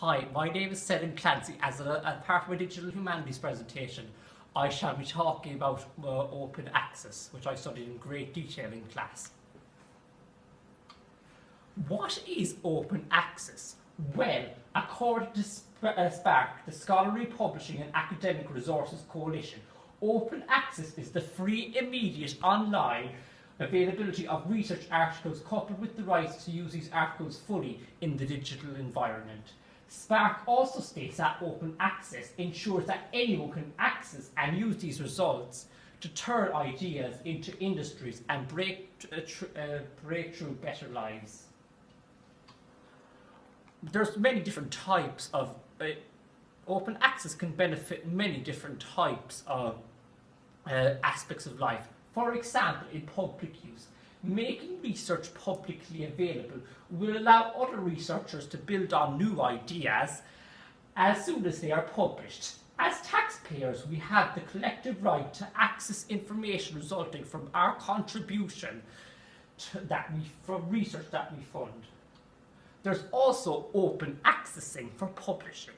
Hi, my name is Selim Clancy. As a part of my Digital Humanities presentation, I shall be talking about open access, which I studied in great detail in class. What is open access? Well, according to SPARC, the Scholarly Publishing and Academic Resources Coalition, open access is the free, immediate, online availability of research articles coupled with the right to use these articles fully in the digital environment. SPARC also states that open access ensures that anyone can access and use these results to turn ideas into industries and break through better lives. There's many different types of open access can benefit many different types of aspects of life. For example, in public use, making research publicly available will allow other researchers to build on new ideas as soon as they are published. As taxpayers, we have the collective right to access information resulting from our contribution from research that we fund. There's also open accessing for publishing.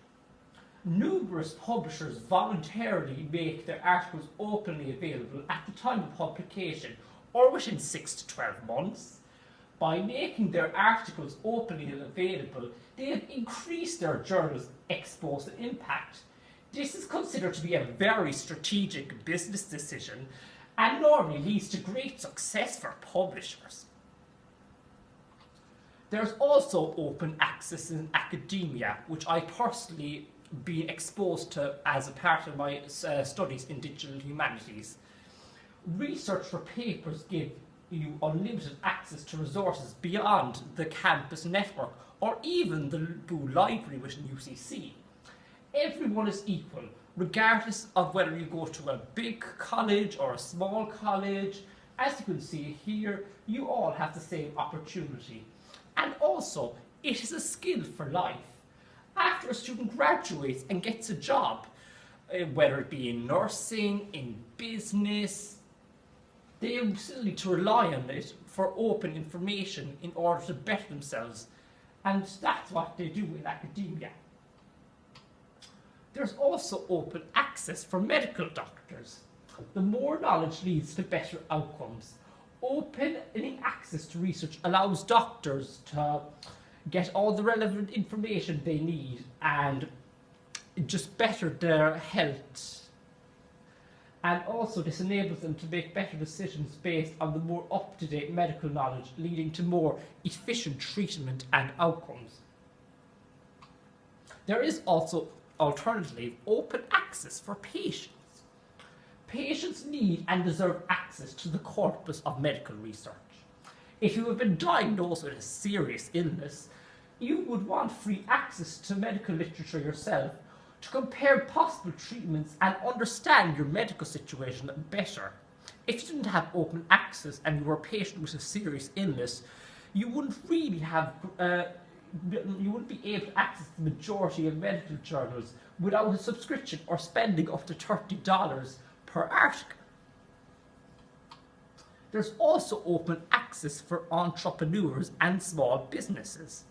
Numerous publishers voluntarily make their articles openly available at the time of publication or within 6 to 12 months. By making their articles openly available, they have increased their journal's exposure impact. This is considered to be a very strategic business decision and normally leads to great success for publishers. There's also open access in academia, which I personally been exposed to as a part of my studies in digital humanities. Research for papers give you unlimited access to resources beyond the campus network or even the Boo Library within UCC. Everyone is equal, regardless of whether you go to a big college or a small college. As you can see here, you all have the same opportunity. And also, it is a skill for life. After a student graduates and gets a job, whether it be in nursing, in business, they still need to rely on it for open information in order to better themselves. And that's what they do in academia. There's also open access for medical doctors. The more knowledge leads to better outcomes. Opening access to research allows doctors to get all the relevant information they need and just better their health. And also this enables them to make better decisions based on the more up-to-date medical knowledge, leading to more efficient treatment and outcomes. There is also alternatively open access for patients. Patients need and deserve access to the corpus of medical research. If you have been diagnosed with a serious illness, you would want free access to medical literature yourself to compare possible treatments and understand your medical situation better. If you didn't have open access and you were a patient with a serious illness, you wouldn't really have you wouldn't be able to access the majority of medical journals without a subscription or spending up to $30 per article. There's also open access for entrepreneurs and small businesses.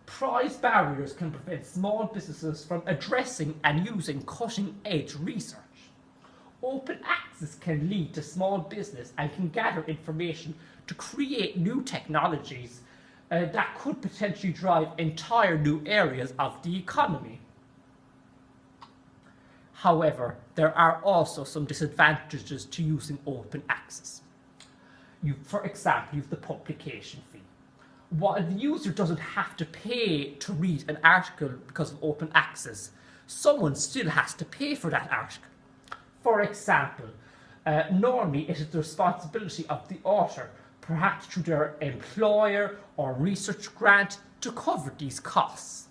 Price barriers can prevent small businesses from addressing and using cutting-edge research. Open access can lead to small business and can gather information to create new technologies that could potentially drive entire new areas of the economy. However, there are also some disadvantages to using open access. For example, you have the publication fee. While the user doesn't have to pay to read an article because of open access, someone still has to pay for that article. For example, normally it is the responsibility of the author, perhaps through their employer or research grant, to cover these costs.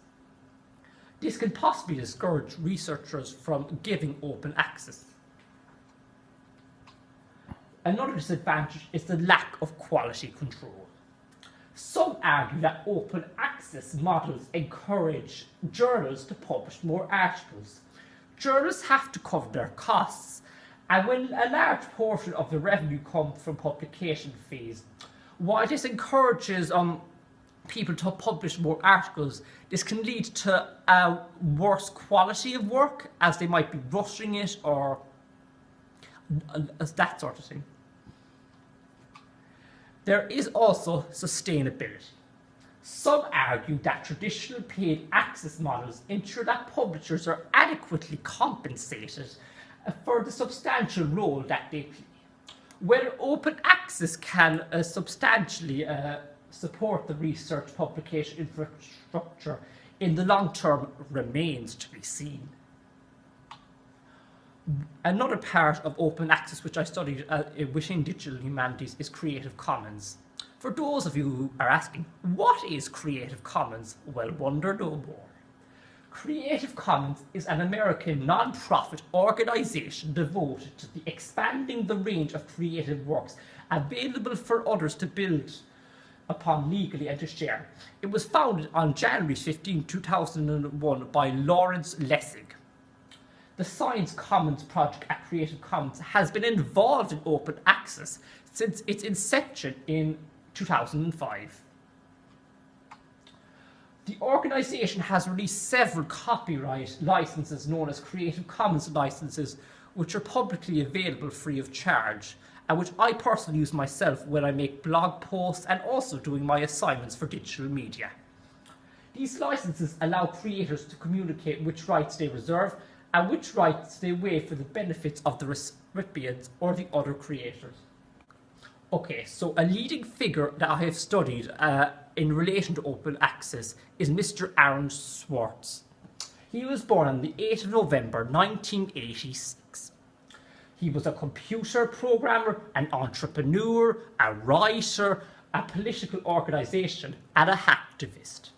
This can possibly discourage researchers from giving open access. Another disadvantage is the lack of quality control. Some argue that open access models encourage journals to publish more articles. Journals have to cover their costs, and when a large portion of the revenue comes from publication fees, while this encourages people to publish more articles, this can lead to a worse quality of work, as they might be rushing it or that sort of thing. There is also sustainability. Some argue that traditional paid access models ensure that publishers are adequately compensated for the substantial role that they play. Whether open access can substantially support the research publication infrastructure in the long term remains to be seen. Another part of open access which I studied within digital humanities is Creative Commons. For those of you who are asking, what is Creative Commons? Well, wonder no more. Creative Commons is an American non-profit organisation devoted to expanding the range of creative works available for others to build upon legally and to share. It was founded on January 15, 2001 by Lawrence Lessig. The Science Commons project at Creative Commons has been involved in open access since its inception in 2005. The organisation has released several copyright licenses known as Creative Commons licenses, which are publicly available free of charge, and which I personally use myself when I make blog posts and also doing my assignments for digital media. These licenses allow creators to communicate which rights they reserve and which rights they waive for the benefits of the recipients or the other creators. Okay, so a leading figure that I have studied in relation to open access is Mr. Aaron Swartz. He was born on the 8th of November 1986. He was a computer programmer, an entrepreneur, a writer, a political organisation, and a hacktivist.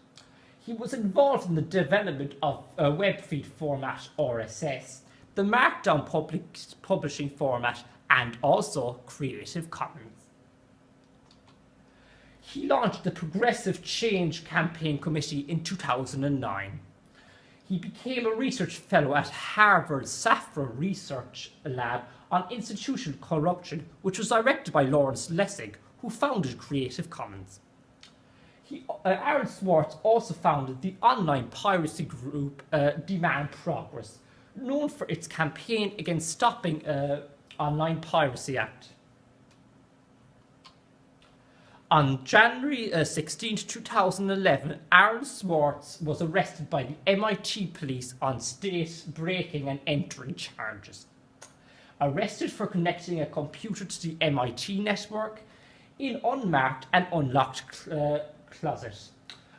He was involved in the development of a web feed format, RSS, the Markdown publishing format, and also Creative Commons. He launched the Progressive Change Campaign Committee in 2009. He became a research fellow at Harvard's Safra Research Lab on institutional corruption, which was directed by Lawrence Lessig, who founded Creative Commons. Aaron Swartz also founded the online piracy group Demand Progress, known for its campaign against stopping Online Piracy Act. On January 16, 2011, Aaron Swartz was arrested by the MIT police on state breaking and entering charges. Arrested for connecting a computer to the MIT network in unmarked and unlocked closet,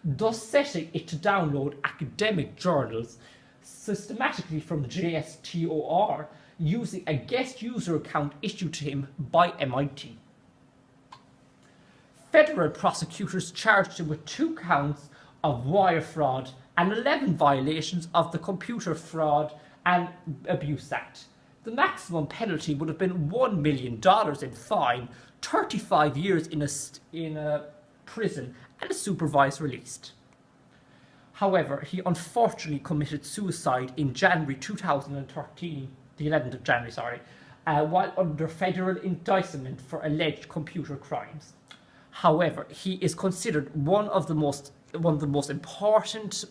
thus setting it to download academic journals systematically from JSTOR using a guest user account issued to him by MIT. Federal prosecutors charged him with 2 counts of wire fraud and 11 violations of the Computer Fraud and Abuse Act. The maximum penalty would have been $1 million in fine, 35 years in a prison, and a supervised release. However, he unfortunately committed suicide in January 2013, the 11th of January, while under federal indictment for alleged computer crimes. However, he is considered one of the most important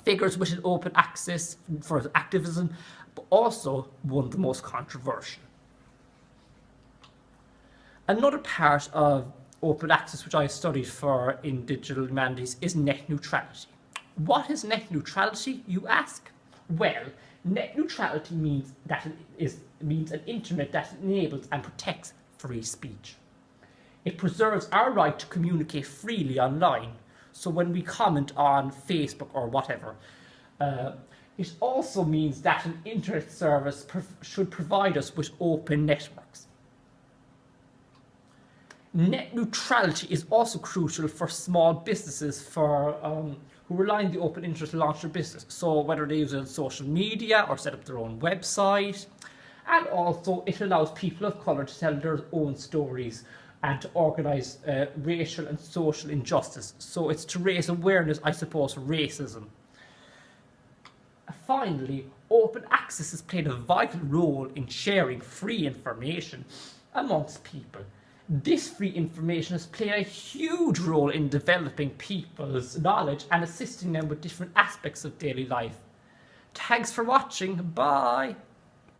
figures within open access for his activism, but also one of the most controversial. Another part of open access which I studied for in digital humanities is net neutrality. What is net neutrality, you ask? Well, net neutrality means an internet that enables and protects free speech. It preserves our right to communicate freely online. So when we comment on Facebook or whatever, it also means that an internet service should provide us with open networks. Net neutrality is also crucial for small businesses who rely on the open internet to launch their business. So whether they use it on social media or set up their own website. And also it allows people of colour to tell their own stories and to organise racial and social injustice. So it's to raise awareness, I suppose, for racism. Finally, open access has played a vital role in sharing free information amongst people. This free information has played a huge role in developing people's knowledge and assisting them with different aspects of daily life. Thanks for watching. Bye.